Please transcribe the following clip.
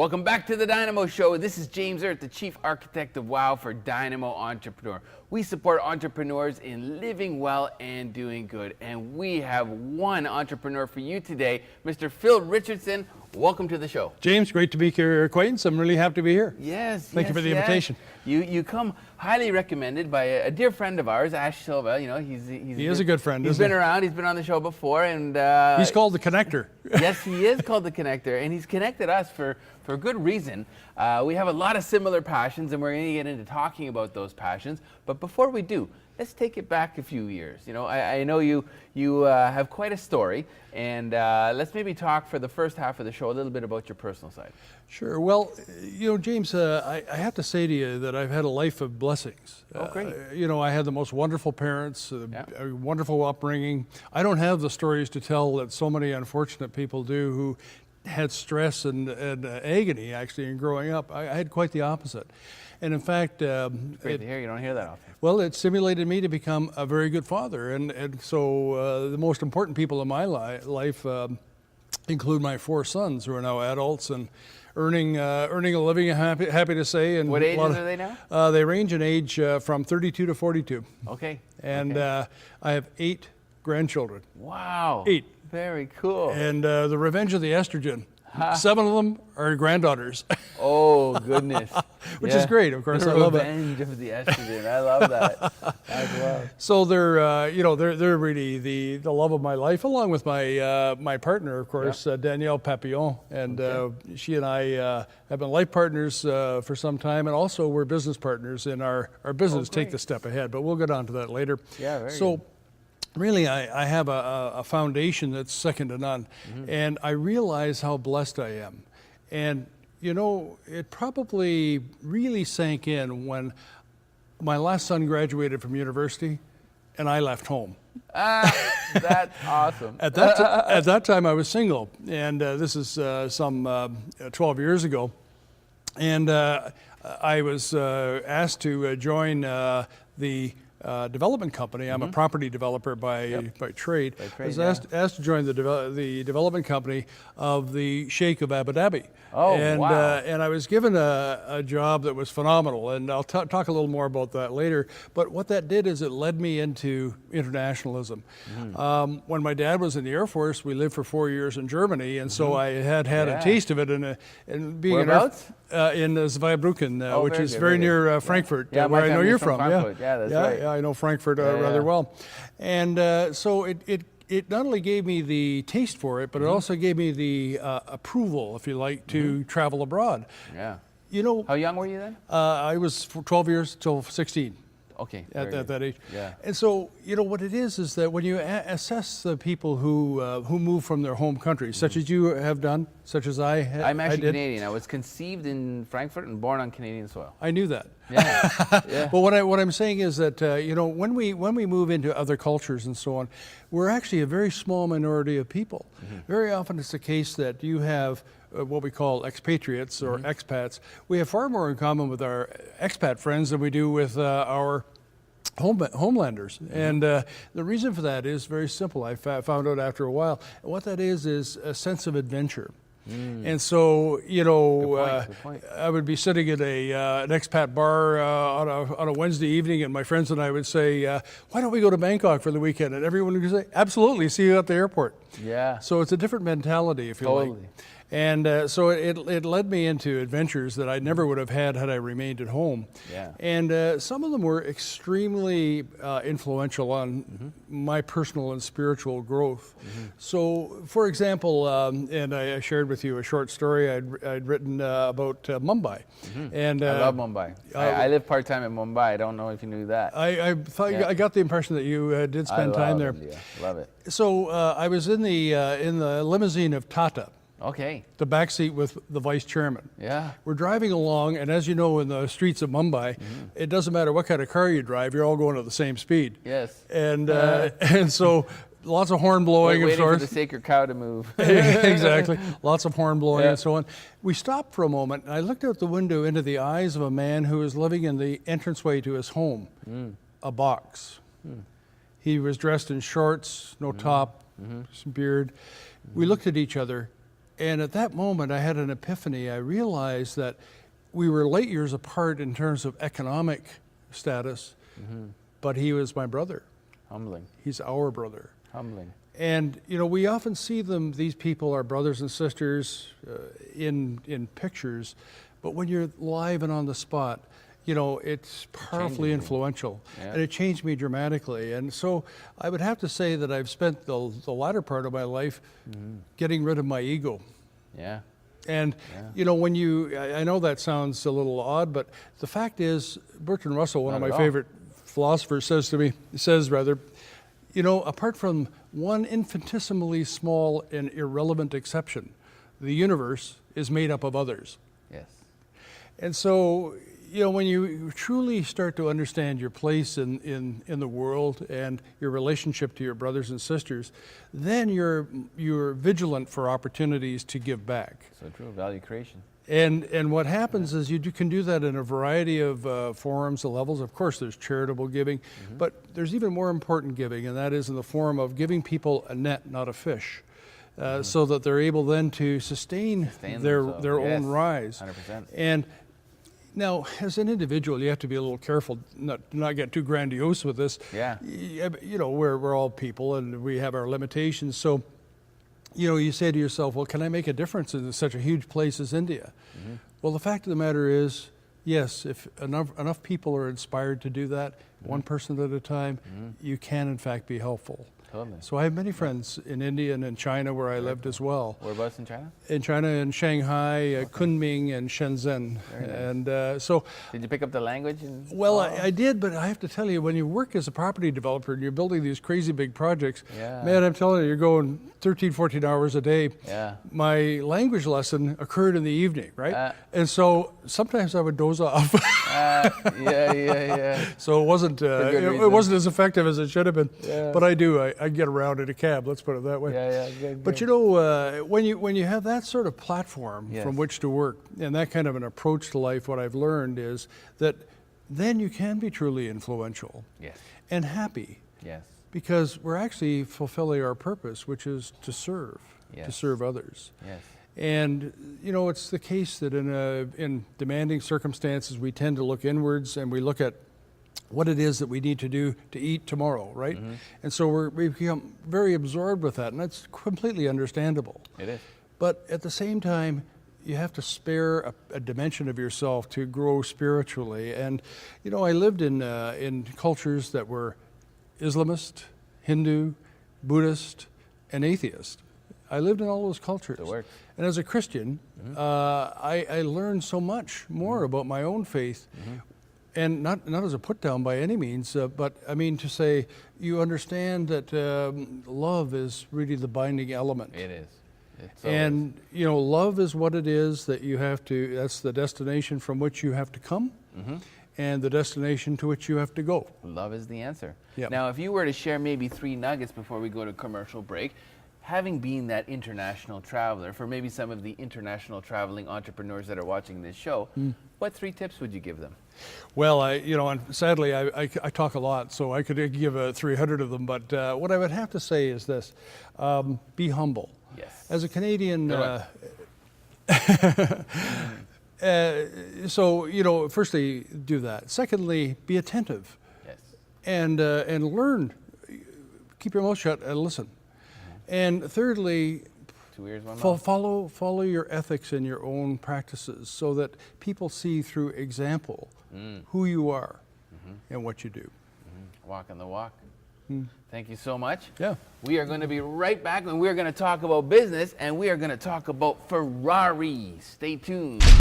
Welcome back to the Dynamo Show. This is James Earth, the Chief Architect of WOW for Dynamo Entrepreneur. We support entrepreneurs in living well and doing good. And we have one entrepreneur for you today, Mr. Phil Richardson. Welcome to the show. James, great to be your acquaintance. I'm really happy to be here. Yes. Thank you for the invitation. You come highly recommended by a dear friend of ours, Ash Silva. You know, he is a good friend. He's been around. He's been on the show before, and he's called the Connector. Yes, he is called the Connector, and he's connected us for good reason. We have a lot of similar passions, and we're going to get into talking about those passions. But before we do, let's take it back a few years. You know, I know you have quite a story, and let's maybe talk for the first half of the show a little bit about your personal side. Sure. Well, you know, James, I have to say to you that I've had a life of blessings. Oh, great. You know, I had the most wonderful parents, a wonderful upbringing. I don't have the stories to tell that so many unfortunate people do who had stress and agony, actually, in growing up. I had quite the opposite. And in fact... Great to hear. You don't hear that often. Well, it stimulated me to become a very good father. And so the most important people in my life include my 4 sons, who are now adults and earning a living, happy to say. And what ages are they now? They range in age from 32 to 42. Okay. And I have 8 grandchildren. Wow. 8. Very cool. And the revenge of the estrogen. 7 of them are granddaughters. Oh, goodness. Which is great, of course. The I love it. revenge of the estrogen. I love that as well. So they're, you know, they're really the love of my life, along with my partner, of course, Danielle Papillon, and she and I have been life partners for some time, and also we're business partners in our business. Take the step ahead, but we'll get on to that later. Yeah, very so. Good. Really, I have a foundation that's second to none, and I realize how blessed I am. And, you know, it probably really sank in when my last son graduated from university and I left home. That's awesome. At that time, I was single, and this is some 12 years ago. And I was asked to join the development company. I'm a property developer by trade. I was asked to join the development company of the Sheikh of Abu Dhabi. Oh, and, wow. And I was given a job that was phenomenal, and I'll talk a little more about that later. But what that did is it led me into internationalism. When my dad was in the Air Force, we lived for 4 years in Germany, and so I had a taste of it. And being in Zweibrücken, which is very near Frankfurt, where I know you're from. Frankfurt. Yeah, that's right. I know Frankfurt rather well. And so it not only gave me the taste for it, but it also gave me the approval, if you like, to travel abroad. Yeah. You know, how young were you then? I was 12 years till 16. Okay. At that age. Yeah. And so, you know, what it is that when you assess the people who move from their home countries, such as you have done, such as I did. I'm actually Canadian. I was conceived in Frankfurt and born on Canadian soil. I knew that. Yeah. But what I'm saying is that you know, when we move into other cultures and so on, we're actually a very small minority of people. Very often it's the case that you have what we call expatriates or expats. We have far more in common with our expat friends than we do with our homelanders. And the reason for that is very simple. I found out after a while. What that is a sense of adventure. And so, you know, Good point. I would be sitting at an expat bar on a Wednesday evening, and my friends and I would say, why don't we go to Bangkok for the weekend? And everyone would say, absolutely, see you at the airport. Yeah. So it's a different mentality, if you like. And so it led me into adventures that I never would have had I remained at home. Yeah. And some of them were extremely influential on my personal and spiritual growth. So, for example, and I shared with you a short story I'd written about Mumbai. And I love Mumbai. I live part-time in Mumbai. I don't know if you knew that. I thought I got the impression that you did spend time there. India. Love it. So I was in the limousine of Tata. Okay. The back seat with the vice chairman. Yeah. We're driving along, and as you know, in the streets of Mumbai, it doesn't matter what kind of car you drive, you're all going at the same speed. Yes. And so lots of horn blowing, of waiting course. for the sacred cow to move. Exactly. Lots of horn blowing and so on. We stopped for a moment, and I looked out the window into the eyes of a man who was living in the entranceway to his home, a box. He was dressed in shorts, no top, some beard. We looked at each other, And at that moment, I had an epiphany. I realized that we were light years apart in terms of economic status, but he was my brother. Humbling. He's our brother. Humbling. And, you know, we often see them, these people, our brothers and sisters, in pictures, but when you're live and on the spot, you know, it's powerfully influential. Yeah. And it changed me dramatically. And so I would have to say that I've spent the latter part of my life getting rid of my ego. And, you know, when I know that sounds a little odd, but the fact is, Bertrand Russell, one of my favorite philosophers, says, you know, apart from one infinitesimally small and irrelevant exception, the universe is made up of others. Yes. And so, you know, when you truly start to understand your place in the world and your relationship to your brothers and sisters, then you're vigilant for opportunities to give back. So true, value creation. And what happens is you can do that in a variety of forums and levels. Of course, there's charitable giving, but there's even more important giving, and that is in the form of giving people a net, not a fish, so that they're able then to sustain their own rise. 100%. And now, as an individual, you have to be a little careful not get too grandiose with this. Yeah. You know, we're all people and we have our limitations. So, you know, you say to yourself, well, can I make a difference in such a huge place as India? Well, the fact of the matter is, yes, if enough people are inspired to do that, one person at a time, you can in fact be helpful. Totally. So I have many friends in India and in China where I lived as well. Whereabouts in China? In China, in Shanghai, Kunming, and Shenzhen. Very nice. And so, did you pick up the language? Well, I did, but I have to tell you, when you work as a property developer and you're building these crazy big projects, man, I'm telling you, you're going 13, 14 hours a day. Yeah. My language lesson occurred in the evening, right? And so sometimes I would doze off. Yeah. So it wasn't as effective as it should have been. Yeah. But I get around in a cab. Let's put it that way. Yeah. Good. But you know, when you have that sort of platform from which to work and that kind of an approach to life, what I've learned is that then you can be truly influential and happy. Yes. Because we're actually fulfilling our purpose, which is to serve others. Yes. And you know, it's the case that in demanding circumstances, we tend to look inwards and we look at what it is that we need to do to eat tomorrow, right? And so we become very absorbed with that, and that's completely understandable. It is. But at the same time, you have to spare a dimension of yourself to grow spiritually. And you know, I lived in cultures that were Islamist, Hindu, Buddhist, and atheist. I lived in all those cultures. And as a Christian, I learned so much more about my own faith. And not as a put down by any means, but I mean to say, you understand that love is really the binding element. It is. And you know, love is what it is that you have to, that's the destination from which you have to come, and the destination to which you have to go. Love is the answer. Yep. Now, if you were to share maybe 3 nuggets before we go to commercial break, having been that international traveler, for maybe some of the international traveling entrepreneurs that are watching this show, what 3 tips would you give them? Well, you know, and sadly, I talk a lot, so I could give 300 of them. But what I would have to say is this: be humble. Yes. As a Canadian, so you know, firstly, do that. Secondly, be attentive. Yes. And learn. Keep your mouth shut and listen. And thirdly, 2 ears, 1 mouth. follow your ethics and your own practices so that people see through example who you are and what you do. Walking the walk. Thank you so much. Yeah. We are going to be right back and we're going to talk about business and we are going to talk about Ferraris. Stay tuned.